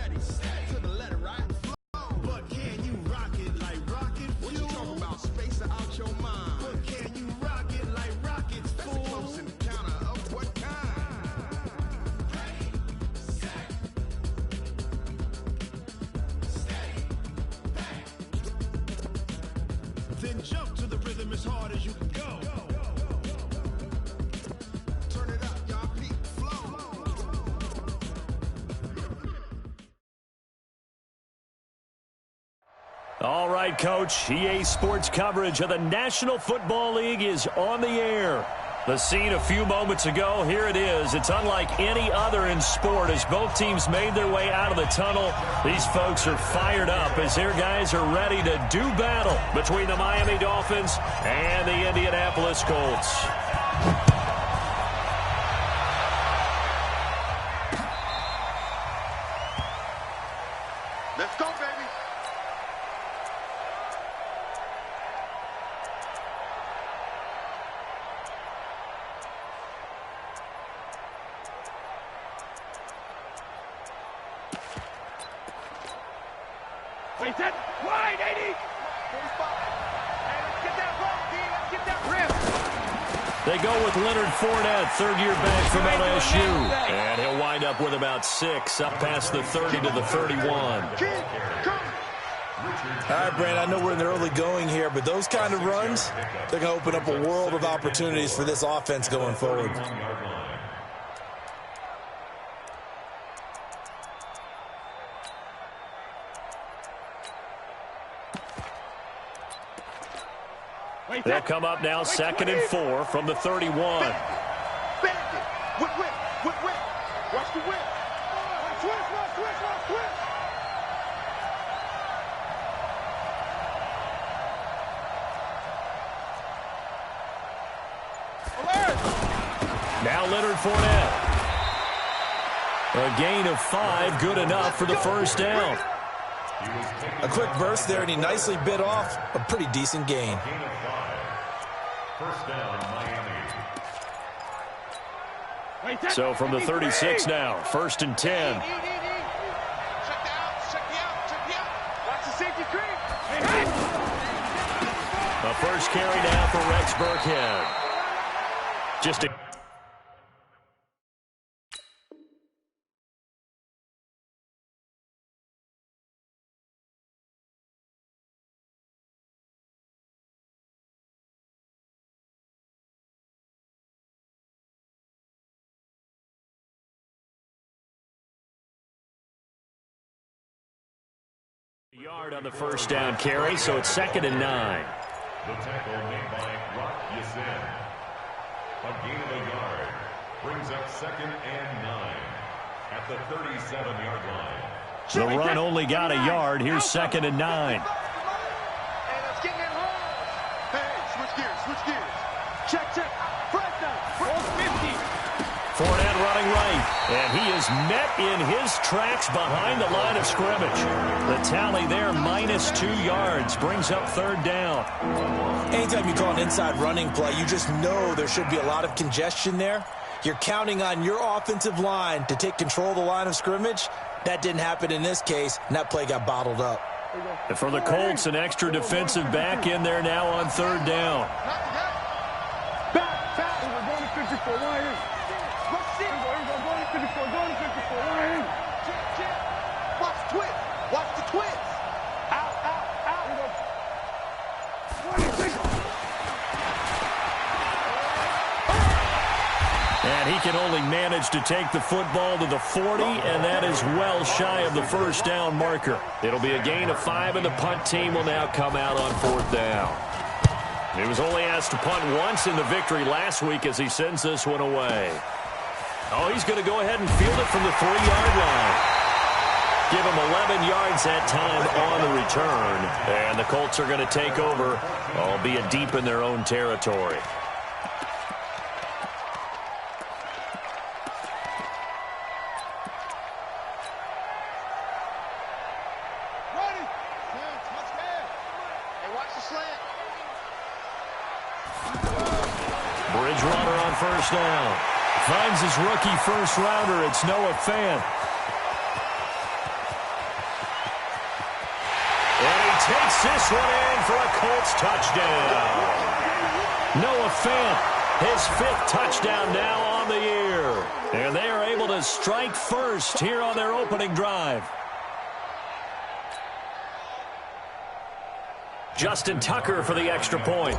To the letter, right? But can you rock it like rocket fuel? What you talking about? Space out your mind. But can you rock it like rockets, fool? That's a close encounter of what kind? Ready, set, steady, bang. Then jump to the rhythm as hard as you can go. Turn it up, y'all. Peak flow. All right, Coach. EA Sports coverage of the National Football League is on the air. The scene a few moments ago, here it is. It's unlike any other in sport as both teams made their way out of the tunnel. These folks are fired up as their guys are ready to do battle between the Miami Dolphins and the Indianapolis Colts. Let's go, baby. Wait, that wide, 80. 45. Hey, let's get that ball, D. Let's get that rim. They go with Leonard Fournette, third-year back from LSU. And he'll wind up with about 6, up past the 30 to the 31. All right, Brand, I know we're in the early going here, but those kind of runs, they're going to open up a world of opportunities for this offense going forward. They'll come up now, 2nd and 4 from the 31. Bend it. Whip. Watch the whip. Twist. Now Leonard Fournette. A gain of 5, good enough for the first down. A quick burst there, and he nicely bit off a pretty decent gain. First down, Miami. So from the 36 now, 1st and 10. Check the out. Watch the safety creep. A first carry now for Rex Burkhead. Just a... yard on the first down carry, so it's 2nd and 9. The tackle made by Rock Yasin. A gain of a yard. Brings up 2nd and 9 at the 37-yard line. The run only got a yard. Here's 2nd and 9. Hey, let's get in home. Hey, switch gears. Check. First down. 50. Fournette running right, and he is met in his tracks behind the line of scrimmage. The tally there, -2 yards, brings up 3rd down. Anytime you call an inside running play, you just know there should be a lot of congestion there. You're counting on your offensive line to take control of the line of scrimmage. That didn't happen in this case, and that play got bottled up. And for the Colts, an extra defensive back in there now on 3rd down. Back. We're going to 54. Wire. Watch the twist. Out. And he can only manage to take the football to the 40, and that is well shy of the first down marker. It'll be a gain of 5, and the punt team will now come out on 4th down. He was only asked to punt once in the victory last week as he sends this one away. Oh, he's going to go ahead and field it from the 3-yard line. Give him 11 yards that time on the return. And the Colts are going to take over, albeit deep in their own territory. Ready. Hey, watch the slant. Bridgewater on first down. Finds his rookie first rounder. It's Noah Fant. this one in for a Colts touchdown. Noah Fant, his 5th touchdown now on the year. And they are able to strike first here on their opening drive. Justin Tucker for the extra point.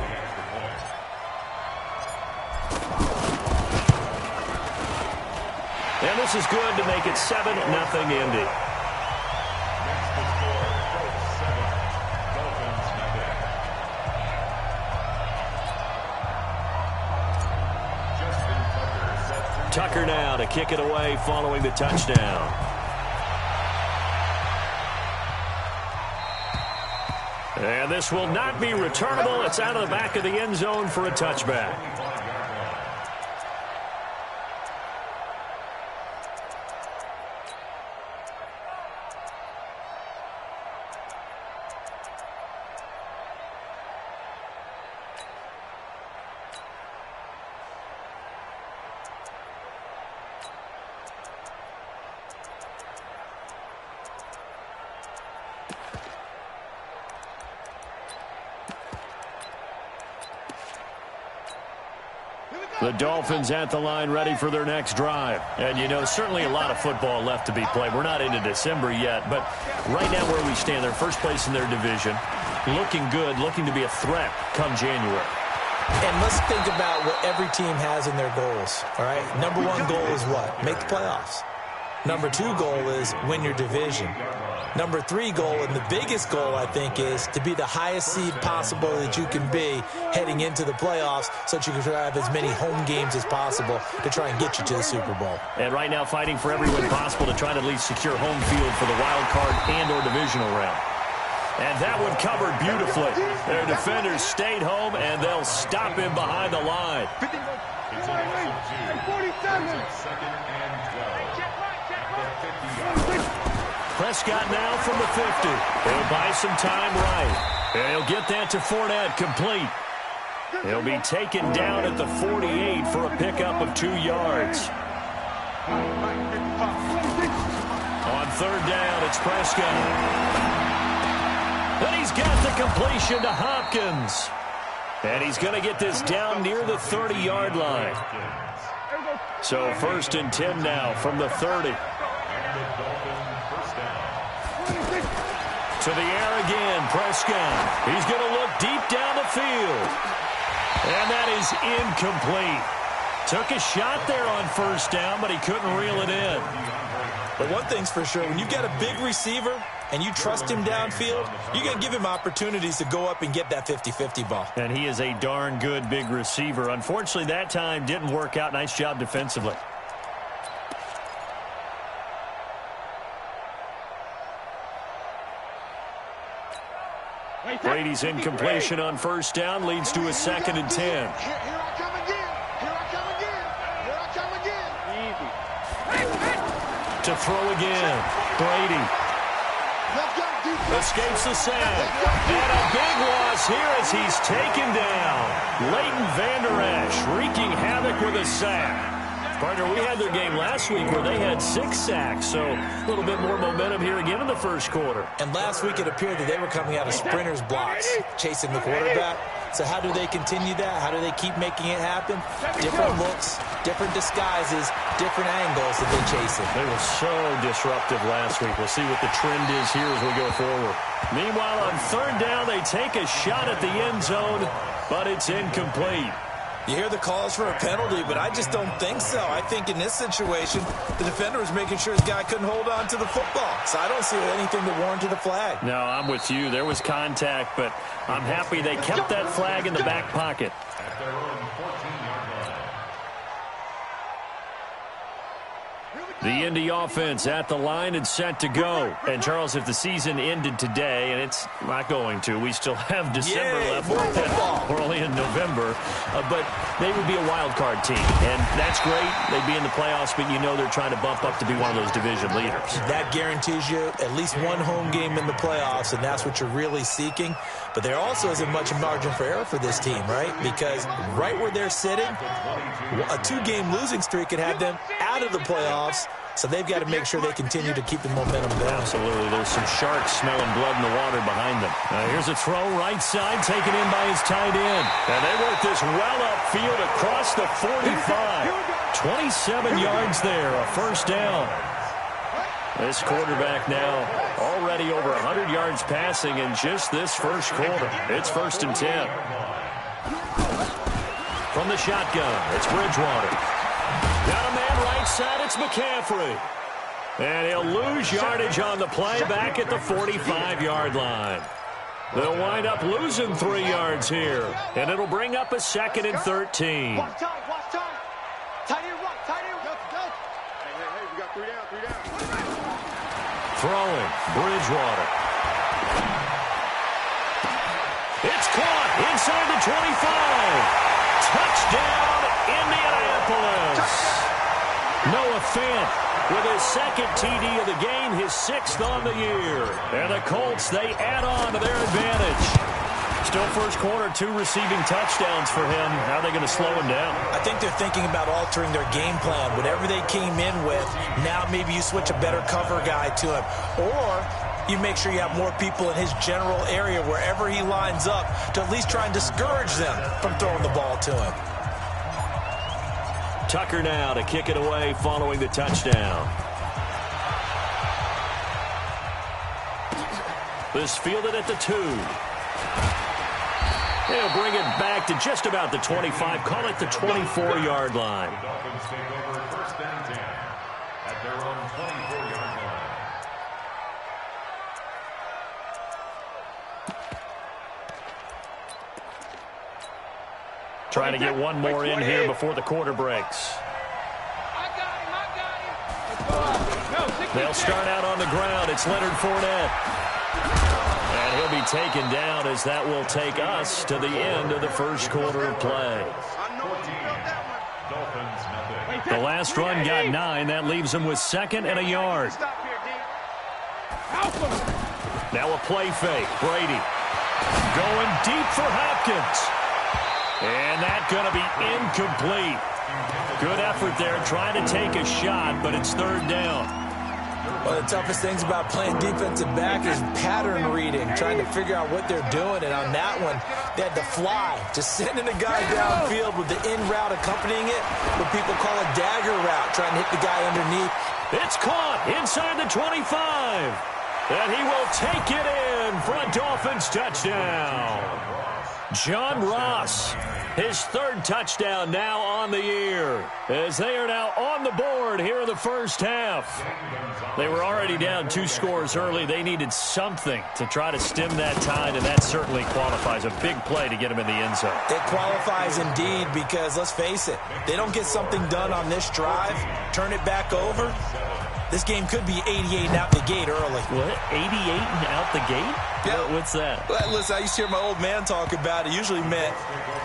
And this is good to make it 7-0 Indy. Tucker now to kick it away following the touchdown. And this will not be returnable. It's out of the back of the end zone for a touchback. The Dolphins at the line ready for their next drive. And, you know, certainly a lot of football left to be played. We're not into December yet, but right now where we stand, they're first place in their division. Looking good, looking to be a threat come January. And let's think about what every team has in their goals, all right? Number 1 goal is what? Make the playoffs. Number 2 goal is win your division. Number 3 goal, and the biggest goal, I think, is to be the highest seed possible that you can be heading into the playoffs so that you can have as many home games as possible to try and get you to the Super Bowl. And right now fighting for every win possible to try to at least secure home field for the wild card and or divisional round. And that one covered beautifully. Their defenders stayed home, and they'll stop him behind the line. It's an second and 12. Prescott now from the 50. He'll buy some time right. And he'll get that to Fournette complete. He'll be taken down at the 48 for a pickup of 2 yards. On 3rd down, it's Prescott. And he's got the completion to Hopkins. And he's going to get this down near the 30-yard line. So 1st and 10 now from the 30. To the air again, Prescott. He's going to look deep down the field. And that is incomplete. Took a shot there on 1st down, but he couldn't reel it in. But one thing's for sure, when you got a big receiver and you trust him downfield, you're going to give him opportunities to go up and get that 50-50 ball. And he is a darn good big receiver. Unfortunately, that time didn't work out. Nice job defensively. Brady's incompletion on 1st down leads to a 2nd and 10. Here I come again. Here I come again. Here I come again. To throw again. Brady escapes the sack. And a big loss here as he's taken down. Leighton Vander Esch wreaking havoc with a sack. Partner, we had their game last week where they had 6 sacks, so a little bit more momentum here again in the 1st quarter. And last week it appeared that they were coming out of sprinters blocks, chasing the quarterback. So how do they continue that? How do they keep making it happen? Different looks, different disguises, different angles that they chase it. They were so disruptive last week. We'll see what the trend is here as we go forward. Meanwhile, on 3rd down, they take a shot at the end zone, but it's incomplete. You hear the calls for a penalty, but I just don't think so. I think in this situation, the defender was making sure his guy couldn't hold on to the football. So I don't see anything that warranted a flag. No, I'm with you. There was contact, but I'm happy they kept that flag in the back pocket. At their own 14-yard line. The Indy offense at the line and set to go. And, Charles, if the season ended today, and it's not going to, we still have December left. We're only in November. But they would be a wild card team. And that's great. They'd be in the playoffs, but you know they're trying to bump up to be one of those division leaders. That guarantees you at least one home game in the playoffs, and that's what you're really seeking. But there also isn't much margin for error for this team, right? Because right where they're sitting, a 2-game losing streak could have them out of the playoffs, So they've got to make sure they continue to keep the momentum going. Absolutely. There's some sharks smelling blood in the water behind them. Here's a throw right side, taken in by his tight end. And they work this well upfield across the 45. 27 yards there, a first down. This quarterback now already over 100 yards passing in just this first quarter. It's 1st and 10. From the shotgun, it's Bridgewater. Got a man right side, it's McCaffrey. And he'll lose yardage on the play back at the 45-yard line. They'll wind up losing 3 yards here. And it'll bring up a 2nd and 13. Watch time. Tight end, go. Hey, we got 3 down. Throwing, Bridgewater. It's caught inside the 25. Touchdown, Indianapolis. Noah Fant with his 2nd TD of the game, his 6th on the year. And the Colts, they add on to their advantage. Still first quarter, 2 receiving touchdowns for him. How are they going to slow him down? I think they're thinking about altering their game plan. Whatever they came in with, now maybe you switch a better cover guy to him. Or you make sure you have more people in his general area wherever he lines up to at least try and discourage them from throwing the ball to him. Tucker now to kick it away following the touchdown. This fielded at the 2. They'll bring it back to just about the 25. Call it the 24-yard line. The Dolphins take over 1st and 10 at their own 24-yard line. Trying to get one more in here before the quarter breaks. I got him. They'll start out on the ground. It's Leonard Fournette. And he'll be taken down as that will take us to the end of the first quarter of play. Dolphins nothing. The last run got 9. That leaves them with 2nd and a yard. Now a play fake. Brady going deep for Hopkins. And that's going to be incomplete. Good effort there trying to take a shot, but it's 3rd down. One of the toughest things about playing defensive back is pattern reading, trying to figure out what they're doing. And on that one, they had to fly, just sending a guy downfield with the in route accompanying it, what people call a dagger route, trying to hit the guy underneath. It's caught inside the 25. And he will take it in for a Dolphins touchdown. John Ross, his 3rd touchdown now on the year, as they are now on the board here in the first half. They were already down 2 scores early. They needed something to try to stem that tide, and that certainly qualifies. A big play to get them in the end zone. It qualifies indeed because, let's face it, they don't get something done on this drive, turn it back over, this game could be 88 and out the gate early. What? 88 and out the gate? Yeah. What's that? Well, listen, I used to hear my old man talk about it. Usually meant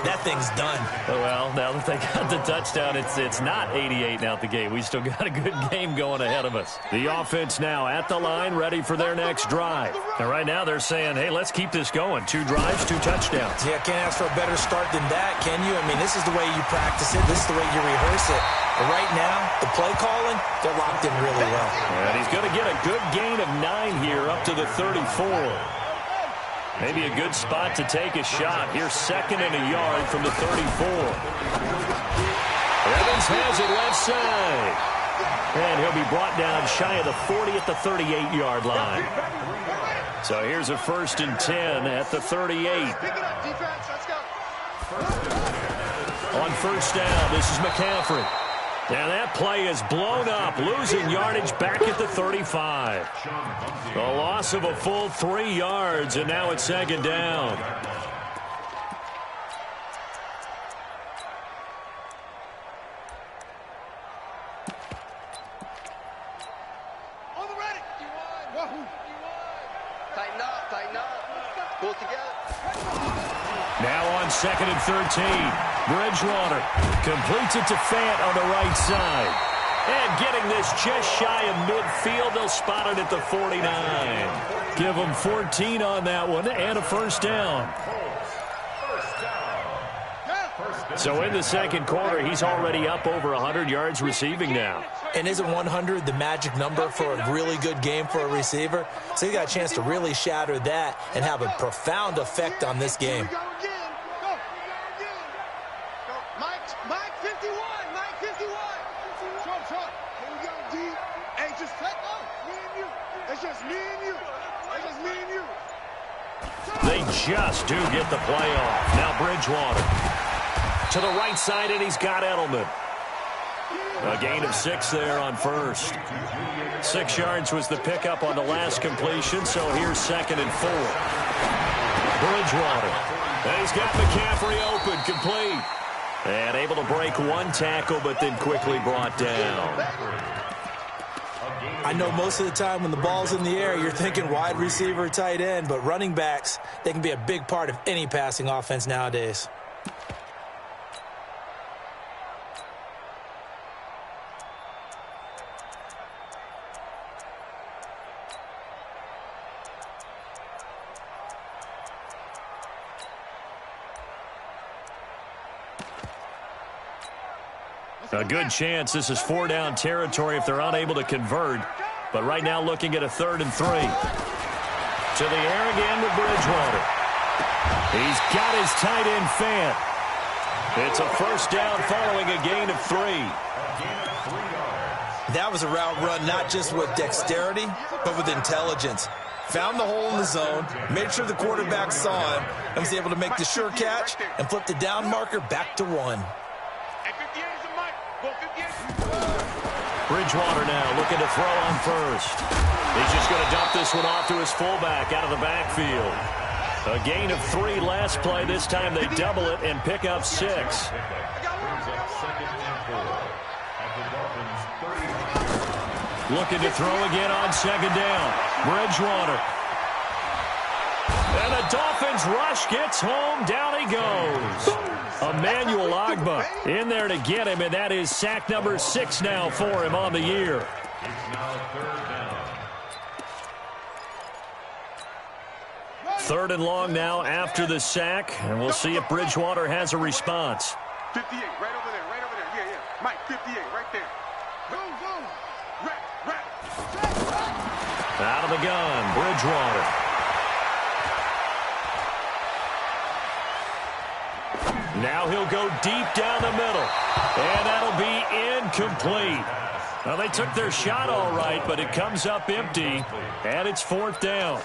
that thing's done. Well, now that they got the touchdown, it's not 88 and out the gate. We still got a good game going ahead of us. The offense now at the line, ready for their next drive. And right now they're saying, hey, let's keep this going. 2 drives, 2 touchdowns. Yeah, can't ask for a better start than that, can you? I mean, this is the way you practice it. This is the way you rehearse it. But right now, the play calling, they're locked in really well. And he's going to get a good gain of 9 here up to the 34. Maybe a good spot to take a shot. Here's 2nd and a yard from the 34. Evans has it left side. And he'll be brought down shy of the 40 at the 38-yard line. So here's a 1st and 10 at the 38. On 1st down, this is McCaffrey. And that play is blown up, losing yardage back at the 35. A loss of a full 3 yards, and now it's 2nd down. On the ready. Tighten up. Pull it together. Now on 2nd and 13. Bridgewater completes it to Fant on the right side. And getting this just shy of midfield, they'll spot it at the 49. Give them 14 on that one and a 1st down. So in the 2nd quarter, he's already up over 100 yards receiving now. And isn't 100 the magic number for a really good game for a receiver? So he got a chance to really shatter that and have a profound effect on this game. Mike 51, Mike 51. Trump. Here we go, D. Hey, just take off. Me and you. It's just me and you. It's just me and you. They just do get the play off. Now Bridgewater to the right side, and he's got Edelman. A gain of 6 there on first. 6 yards was the pickup on the last completion, so here's 2nd and 4. Bridgewater. And he's got McCaffrey open, complete. And able to break 1 tackle, but then quickly brought down. I know most of the time when the ball's in the air, you're thinking wide receiver, tight end, but running backs, they can be a big part of any passing offense nowadays. A good chance this is 4-down territory if they're unable to convert. But right now looking at a 3rd and 3. To the air again with Bridgewater. He's got his tight end fan. It's a 1st down following a gain of 3. That was a route run not just with dexterity, but with intelligence. Found the hole in the zone, made sure the quarterback saw him, and was able to make the sure catch and flip the down marker back to 1. Bridgewater now looking to throw on first. He's just going to dump this one off to his fullback out of the backfield. A gain of 3 last play. This time they double it and pick up 6. Looking to throw again on 2nd down. Bridgewater. And the Dolphins rush gets home. Down he goes. Emmanuel Ogbah in there to get him, and that is sack number 6 now for him on the year. It's now 3rd down. 3rd and long now after the sack, and we'll see if Bridgewater has a response. 58, right over there. Yeah. Mike, 58, right there. Go. Right. Out of the gun, Bridgewater. Now he'll go deep down the middle, and that'll be incomplete. Well, they took their shot all right, but it comes up empty, and it's 4th down.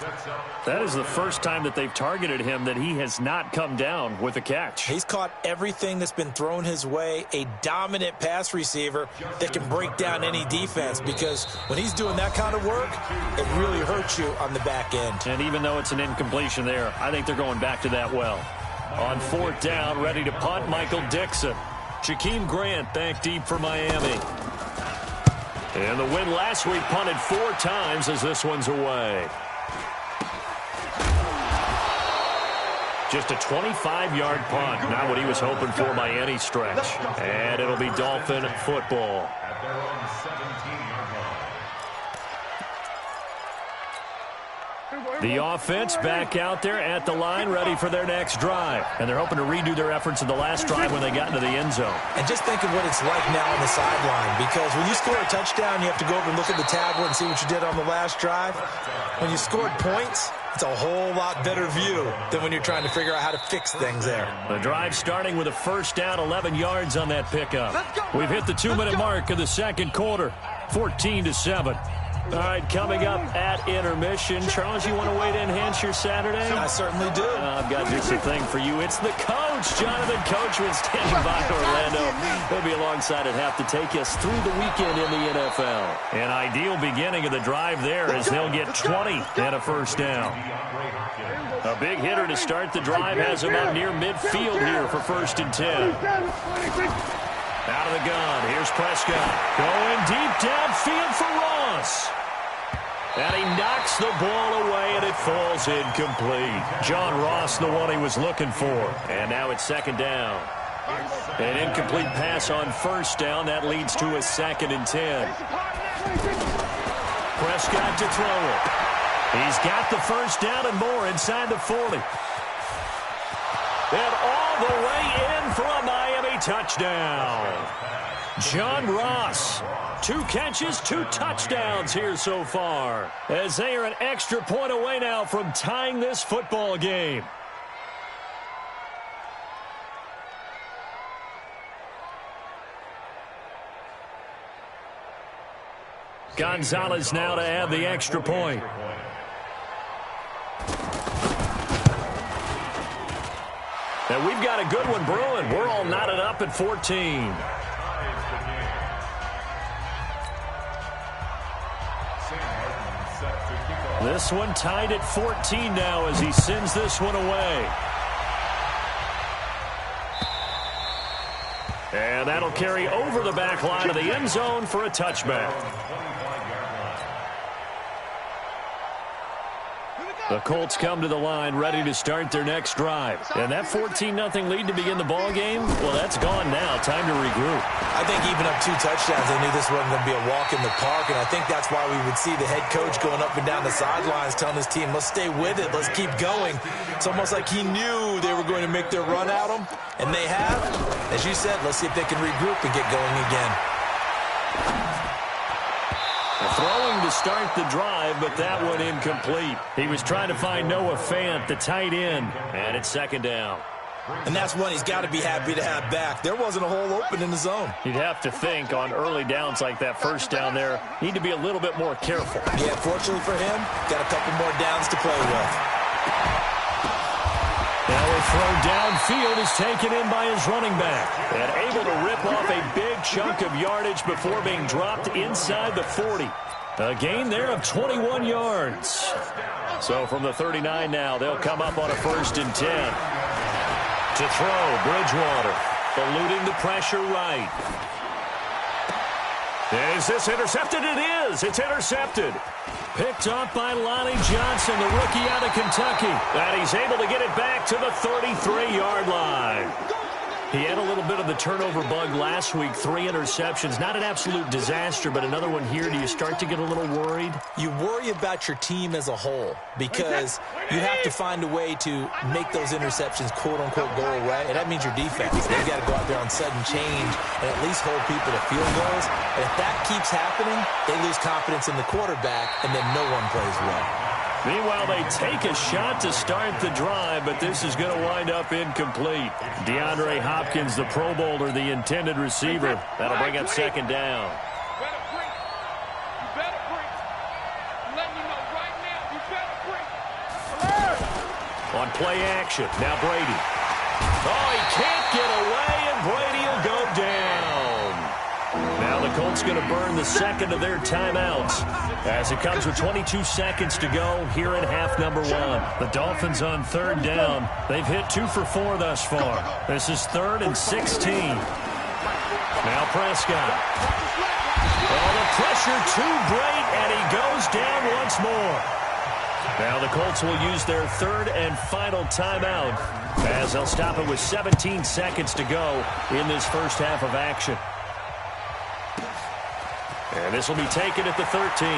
That is the first time that they've targeted him that he has not come down with a catch. He's caught everything that's been thrown his way, a dominant pass receiver that can break down any defense, because when he's doing that kind of work, it really hurts you on the back end. And even though it's an incompletion there, I think they're going back to that well. On 4th down, ready to punt, Michael Dixon. Jakeem Grant back deep for Miami. And the win last week punted 4 times as this one's away. Just a 25-yard punt, not what he was hoping for by any stretch. And it'll be Dolphin football. At their own 17-yard line. The offense back out there at the line, ready for their next drive. And they're hoping to redo their efforts in the last drive when they got into the end zone. And just think of what it's like now on the sideline, because when you score a touchdown, you have to go over and look at the tablet and see what you did on the last drive. When you scored points, it's a whole lot better view than when you're trying to figure out how to fix things there. The drive starting with a 1st down, 11 yards on that pickup. We've hit the 2-minute mark of the 2nd quarter, 14-7. All right, coming up at intermission. Charles, you want to wait to enhance your Saturday? I certainly do. I've got just a thing for you. It's the coach, Jonathan Coachman, standing by Orlando. He'll be alongside at half to take us through the weekend in the NFL. An ideal beginning of the drive there as they'll get 20 and a 1st down. A big hitter to start the drive has him up near midfield here for 1st and 10. Out of the gun, here's Prescott. Going deep downfield for Ross. And he knocks the ball away, and it falls incomplete. John Ross, the one he was looking for. And now it's 2nd down. An incomplete pass on 1st down. That leads to a 2nd and 10. Prescott to throw it. He's got the 1st down and more inside the 40. And all the way in for a Miami touchdown. John Ross. 2 catches, 2 touchdowns here so far, as they are an extra point away now from tying this football game. Gonzalez now to add the extra point. And we've got a good one brewing. We're all knotted up at 14. This one tied at 14 now as he sends this one away. And that'll carry over the back line of the end zone for a touchback. The Colts come to the line ready to start their next drive. And that 14-0 lead to begin the ball game, well, that's gone now. Time to regroup. I think even up 2 touchdowns, they knew this wasn't going to be a walk in the park, and I think that's why we would see the head coach going up and down the sidelines telling his team, let's stay with it, let's keep going. It's almost like he knew they were going to make their run at him, and they have. As you said, let's see if they can regroup and get going again. Throwing to start the drive, but that one incomplete. He was trying to find Noah Fant, the tight end, and it's second down. And that's one he's got to be happy to have back. There wasn't a hole open in the zone. You'd have to think on early downs like that first down there, need to be a little bit more careful. Yeah, fortunately for him, got a couple more downs to play with. Now a throw downfield is taken in by his running back. And able to rip off a big chunk of yardage before being dropped inside the 40. A gain there of 21 yards. So from the 39 now, they'll come up on a 1st and 10. To throw, Bridgewater, eluding the pressure right. Is this intercepted? It is. It's intercepted. Picked up by Lonnie Johnson, the rookie out of Kentucky. And he's able to get it back to the 33-yard line. He had a little bit of the turnover bug last week, 3 interceptions. Not an absolute disaster, but another one here. Do you start to get a little worried? You worry about your team as a whole because you have to find a way to make those interceptions, quote-unquote, go away. And that means your defense. They've got to go out there on sudden change and at least hold people to field goals. And if that keeps happening, they lose confidence in the quarterback, and then no one plays well. Meanwhile, they take a shot to start the drive, but this is going to wind up incomplete. DeAndre Hopkins, the Pro Bowler, the intended receiver. That'll bring up second down. On play action, now Brady. Oh, he can't get away, and Brady will go down. Now the Colts going to burn the second of their timeouts as it comes with 22 seconds to go here in half number 1. The Dolphins on 3rd down. They've hit 2 for 4 thus far. This is 3rd and 16. Now Prescott. Oh, the pressure too great, and he goes down once more. Now the Colts will use their 3rd and final timeout as they'll stop it with 17 seconds to go in this first half of action. And this will be taken at the 13.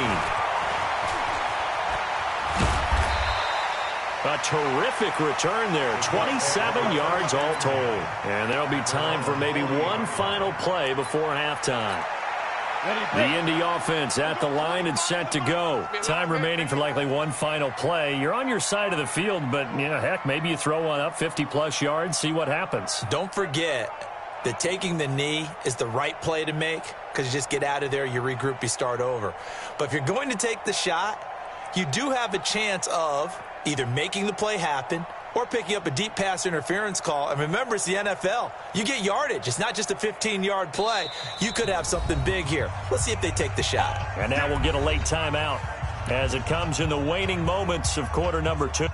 A terrific return there. 27 yards all told. And there'll be time for maybe one final play before halftime. The Indy offense at the line and set to go. Time remaining for likely one final play. You're on your side of the field, but, you know, heck, maybe you throw one up 50-plus yards, see what happens. Don't forget that taking the knee is the right play to make because you just get out of there, you regroup, you start over. But if you're going to take the shot, you do have a chance of either making the play happen or picking up a deep pass interference call. And remember, it's the NFL. You get yardage. It's not just a 15-yard play. You could have something big here. Let's see if they take the shot. And now we'll get a late timeout as it comes in the waning moments of quarter number 2.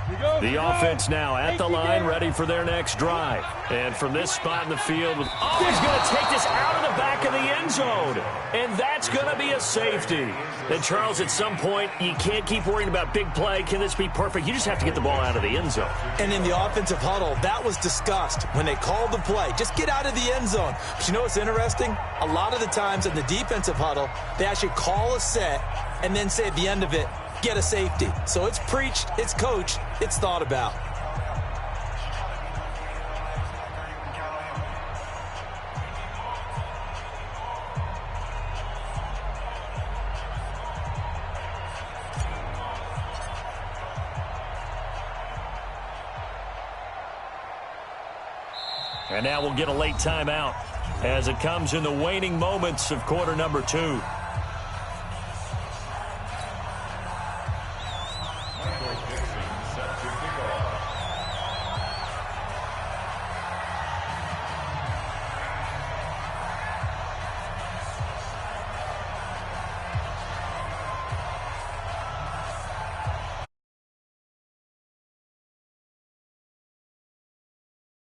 The offense now at the line, ready for their next drive. And from this spot in the field, he's going to take this out of the back of the end zone. And that's going to be a safety. And, Charles, at some point, you can't keep worrying about big play. Can this be perfect? You just have to get the ball out of the end zone. And in the offensive huddle, that was discussed when they called the play. Just get out of the end zone. But you know what's interesting? A lot of the times in the defensive huddle, they actually call a set and then say at the end of it, get a safety. So it's preached, it's coached, it's thought about. And now we'll get a late timeout as it comes in the waning moments of quarter number 2.